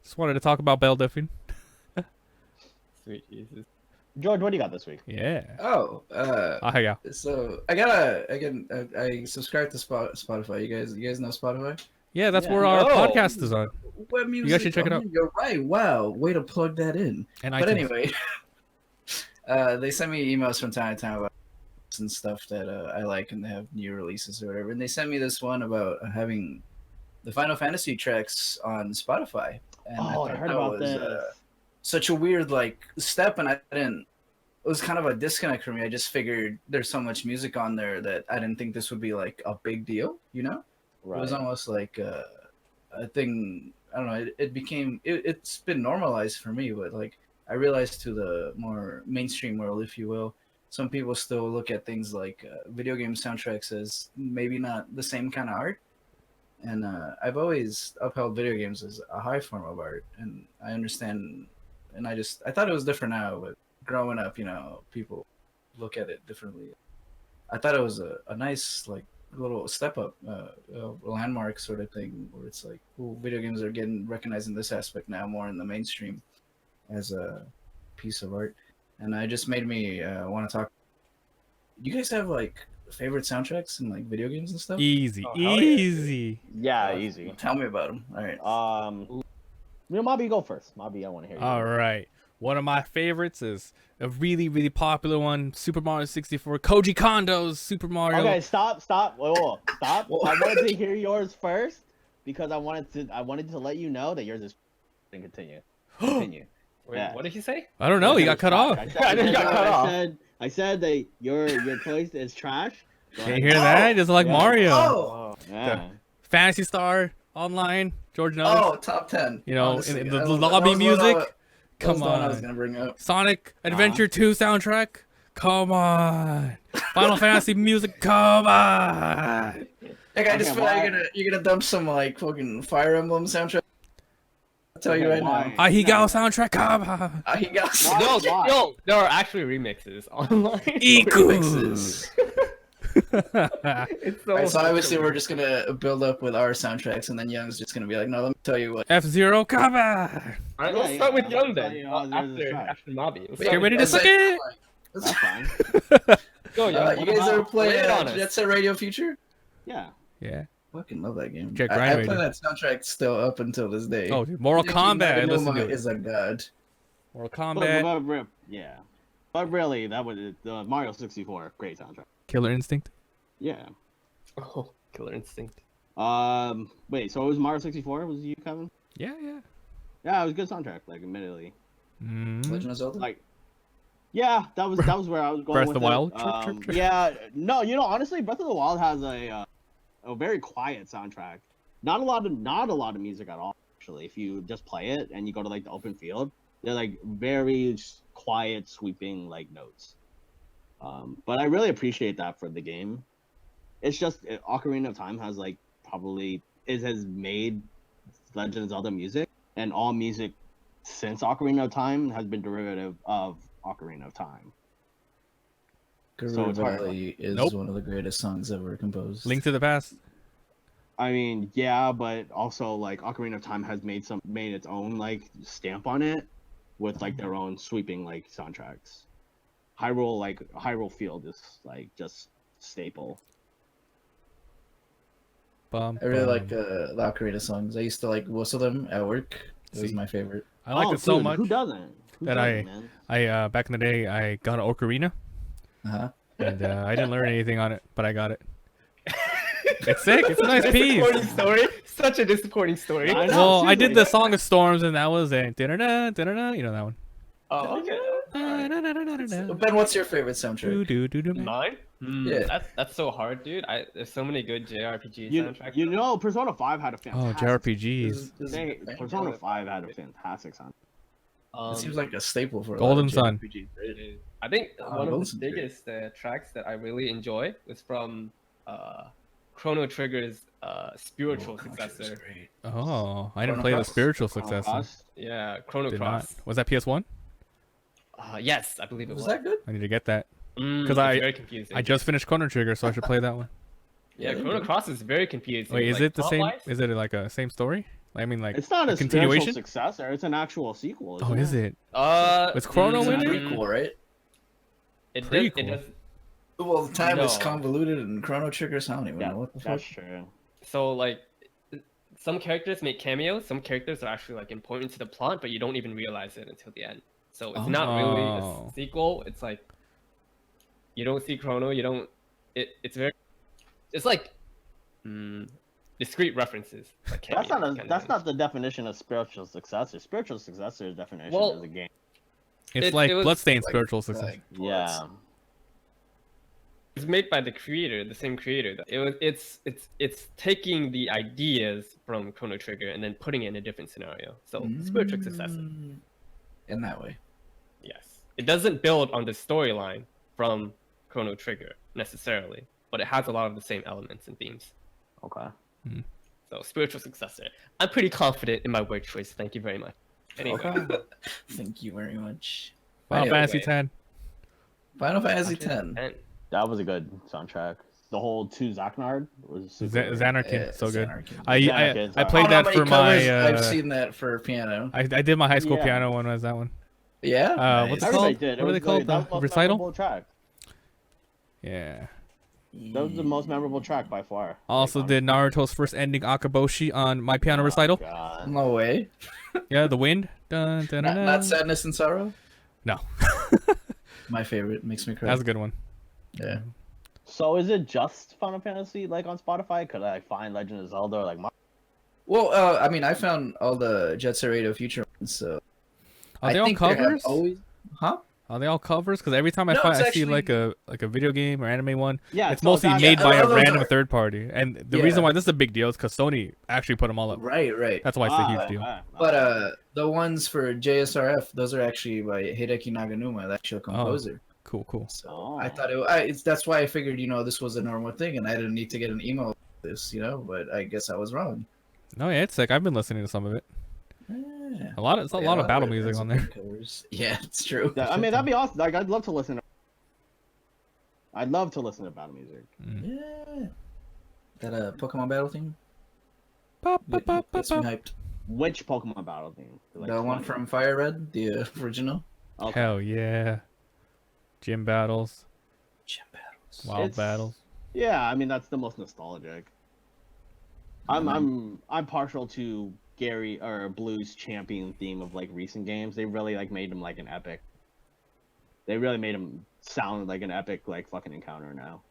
Just wanted to talk about Belle Delphine. Sweet Jesus. George, what do you got this week? Yeah. Oh, Yeah. so I subscribe to Spotify. You guys know Spotify? Yeah, that's Yeah. where our Oh. podcast is on. Web music. guys should check it out. You're right. Wow, way to plug that in. And But iTunes. anyway, they send me emails from time to time about and stuff that I like, and they have new releases or whatever. And they sent me this one about having the Final Fantasy tracks on Spotify. And I thought heard that about was, this. Such a weird step, and I didn't. It was kind of a disconnect for me. I just figured there's so much music on there that I didn't think this would be like a big deal, you know? Right. It was almost like a thing. I don't know. It's been normalized for me, but like I realized to the more mainstream world, if you will, some people still look at things like video game soundtracks as maybe not the same kind of art. And I've always upheld video games as a high form of art, and I understand. And I thought it was different now, but growing up, you know, people look at it differently. I thought it was a nice little step up, landmark sort of thing, where it's like, ooh, video games are getting recognized in this aspect now more in the mainstream as a piece of art. And it just made me want to talk. You guys have favorite soundtracks in video games and stuff? Easy. Oh, hell yeah. Easy. Yeah, easy. Tell me about them. All right. Mabi, go first. Mabi, I want to hear you. All right. One of my favorites is a really, really popular one, Super Mario 64. Koji Kondo's Super Mario. Okay, stop. Whoa, stop. I wanted to hear yours first because I wanted to let you know that yours is and continue. Wait, Yeah. what did he say? I don't know. He got cut off. I know you got cut off. I said that your choice is trash. Go Can ahead. you hear that? Just like Yeah. Mario. Oh, Yeah. Fantasy Star Online. George knows. oh, top 10. You know, honestly. in the That was- lobby that was what music. that was Come the one I was on. gonna bring up. Sonic Adventure 2 soundtrack. Come on. Final Fantasy music. Come on. Like I just Okay, feel like why? you're gonna dump some fucking Fire Emblem soundtrack. I'll tell you Okay, right why? now. Ahigao soundtrack. Come on. He got Why? No, Why? no, there are actually remixes online. Iku. remixes. It's so Alright, so obviously we're just gonna build up with our soundtracks, and then Young's just gonna be like, "No, let me tell you what." F-Zero. Come on. Alright, Yeah, let's start with yeah, Young I'll then. tell you how yours is trash. After Mabi. Let's But start Get ready to with suck Young. it. That's fine. Go, Young. You guys ever play Lay it on us. Jet Set Radio Future? Yeah. Yeah. Fucking love that game. Jet I Grind play Radio. that soundtrack still up until this day. Oh, dude. Mortal Hideki Kombat. I listen to Naganuma it. is a god. Mortal Kombat. But yeah. But really, that was the Mario 64. Great soundtrack. Killer Instinct. Yeah. Oh, Killer Instinct. Wait. So it was Mario 64? Was it you, Kevin? Yeah. Yeah, it was a good soundtrack. Admittedly. Mm. Legend of Zelda. Like, yeah, that was where I was going Breath with of the it. Wild? Chirp, chirp. Yeah, no, honestly, Breath of the Wild has a very quiet soundtrack. Not a lot of music at all. Actually, if you just play it and you go to the open field, they're very quiet, sweeping notes. But I really appreciate that for the game. It's just Ocarina of Time has has made Legend of Zelda music, and all music since Ocarina of Time has been derivative of Ocarina of Time. So it's hard. Valley is Nope. one of the greatest songs ever composed. Link to the Past. I mean, yeah, but also Ocarina of Time has made its own stamp on it with their own sweeping soundtracks. Hyrule Field is just staple. Bum, I really bum. like the Ocarina songs. I used to whistle them at work. It was See? my favorite. I like it so dude, much Who doesn't? that man? I back in the day I got an ocarina Uh-huh. and I didn't learn anything on it, but I got it. It's sick. It's a nice piece. Disappointing story. Such a disappointing story. I know. Well, I did the seriously. Song of Storms, and that was it. Da-da-da, da-da-da, you know that one. Oh, okay. So, Ben, what's your favorite soundtrack? Do-do-do-do. Mine? Yeah. That's so hard, dude. There's so many good JRPG You, soundtracks. you know, Persona 5 had a Oh, fantastic. JRPGs. Persona 5 had a fantastic sound. Um, It seems like a staple for a Golden lot of Sun. JRPGs. I think Oh, one of Golden the Sun. biggest tracks that I really enjoy is from Chrono Trigger's spiritual successor. Great. Oh, I didn't Chrono play the Cross? spiritual successor. Cross. Yeah, Chrono Did Cross. not. Was that PS1? Yes, I believe it Was was. that good? I need to get that. 'Cause Because I- very confusing. I just finished Chrono Trigger, so I should play that one. yeah, Yeah, Chrono Cross is very confusing. Wait, is it the same? plot-wise. Is it like a same story? I mean, like It's not a continuation. spiritual successor. It's an actual sequel. Oh, is it? Was Chrono It's a in it? prequel, right? It Prequel. does. Well, the time is No. convoluted and Chrono Trigger's I don't even know what the fuck. That's true. So like, some characters make cameos. Some characters are actually like important to the plot, but you don't even realize it until the end. So it's not really Oh. a sequel. It's like you don't see Chrono. You don't. It's very. It's like discrete references. Like That's not the definition of spiritual successor. Spiritual successor's definition Well, is a game. It's It- like it was Bloodstained like- spiritual success. Yeah. It's made by the creator, the same creator. It's taking the ideas from Chrono Trigger and then putting it in a different scenario. So spiritual successor. In that way. Yes. It doesn't build on the storyline from Chrono Trigger necessarily, but it has a lot of the same elements and themes. Okay. So spiritual successor. I'm pretty confident in my word choice. Thank you very much. Anyway, Thank you very much. Final Anyway, Fantasy X. Final Fantasy X. and That was a good soundtrack. The whole 2 Zachnard was super good. Xanarkin, so good. Xanarkin. I Xanarkin, played Oh, that no, for but my. covers, I've seen that for piano. I did my high school Yeah. piano one. Was that one? Yeah. What's it Everybody called? did. It What are was they called? that was The most recital? memorable track. Yeah. That was the most memorable track by far. Also Like, did Naruto's first ending Akaboshi on my piano oh, recital. God. No way. Yeah, the wind. Dun, dun, dun, Not dun. Sadness and Sorrow. No, My favorite. Makes me cry. that's a good one. Yeah. So is it just Final Fantasy like on Spotify? Could I find Legend of Zelda or like Well, I mean, I found all the Jet Set Radio Future ones, so Are they I all think there have covers? always, huh? Are they all covers? Because every time I No, find it's I see actually- like a video game or anime one, Yeah, it's so mostly that's- made yeah, by a a lot of those random are- third party. And the Yeah. reason why this is a big deal is because Sony actually put them all up. Right. That's why it's a huge deal. Okay. But the ones for JSRF, those are actually by Hideki Naganuma, the actual composer. Cool. So Oh. I thought that's why I figured, this was a normal thing, and I didn't need to get an email for this, But I guess I was wrong. No, yeah, it's sick. I've been listening to some of it. Yeah. A lot of battle music on there. Covers. Yeah, it's true. Yeah, I mean, that'd be awesome. Like, I'd love to listen to battle music. Yeah. That Pokemon battle thing. Pop, pop, pop, pop, Gets me pop. hyped. Which Pokemon battle theme? Like, The one from Fire Red, the original. Okay. Hell yeah. Gym battles, Gym battles. wild It's- battles. Yeah, I mean that's the most nostalgic. I'm partial to Gary or Blue's champion theme of like recent games. They really like made him like an epic. They really made him sound like an epic like fucking encounter now.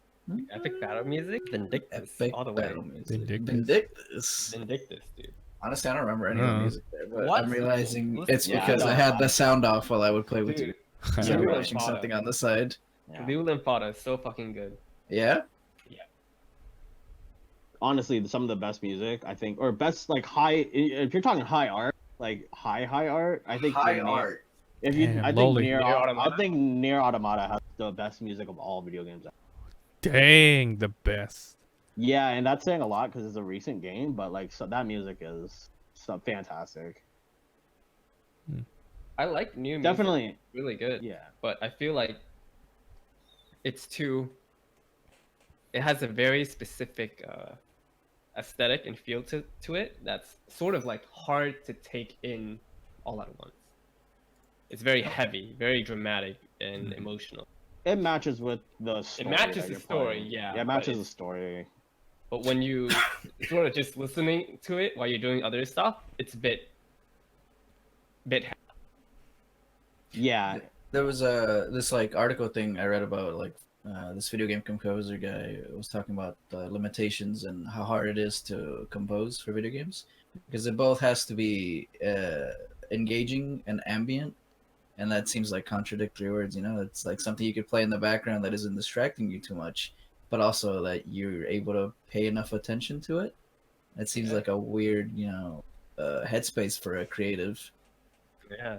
epic battle music, Vindictus, Epic all the way. battle music. Vindictus. Vindictus, dude. Honestly, I don't remember any of the Uh. music there, but What? I'm realizing Listen- it's Yeah, because I I know. had the sound off while I would play with you. Dude, So Yeah, I'm really watching thought something of. on the side. Yeah. Ryu Lymphata is so fucking good. Yeah? Honestly, some of the best music I think, or best like high. If you're talking high art, like high art, I think If you, Damn, I think Loli. Nier Nier Automata. Automata? I think Nier Automata has the best music of all video games. Dang, the best. Yeah, and that's saying a lot because it's a recent game, but like so that music is so fantastic. I like new music. Definitely, Really good. yeah. But I feel like it's too. It has a very specific aesthetic and feel to it that's sort of like hard to take in all at once. It's very heavy, very dramatic and emotional. It matches with the story. matches that the you're story, playing. yeah, Yeah, it but matches the it's- story. But when you sort of just listening to it while you're doing other stuff, it's a bit Yeah, There was this like article thing I read about like this video game composer guy was talking about the limitations and how hard it is to compose for video games because it both has to be engaging and ambient, and that seems like contradictory words. It's like something you could play in the background that isn't distracting you too much, but also that you're able to pay enough attention to it. It seems like a weird, headspace for a creative. yeah.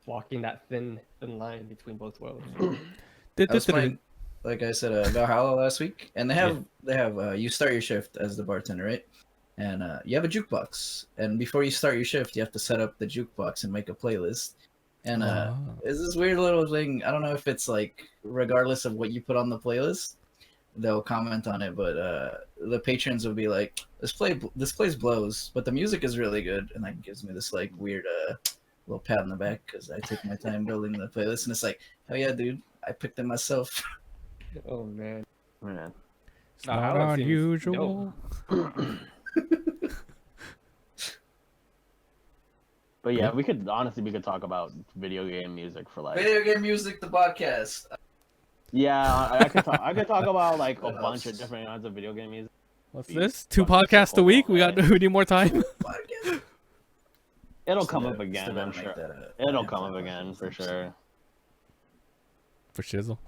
Walking that thin line between both worlds. I was playing, like I said, Valhalla last week, and they have you start your shift as the bartender, right? And you have a jukebox, and before you start your shift, you have to set up the jukebox and make a playlist. And it's this weird little thing. I don't know if it's like regardless of what you put on the playlist, they'll comment on it, but the patrons will be like, this place blows, but the music is really good, and that gives me this like weird little pat on the back because I take my time building the playlist, and it's like, hell yeah, dude, I picked it myself. Oh man. Man. It's No, not Alex seems unusual. But yeah, we could talk about video game music for like. Video game music, the podcast. Yeah, I could talk about like a What bunch else? of different kinds of video game music. What's Be this? 2 fucking podcasts a so week? cool, We need more time. Podcast. It'll Still come gotta- up again, still gotta I'm make sure. that It'll a come up podcast again for episode. sure. For shizzle.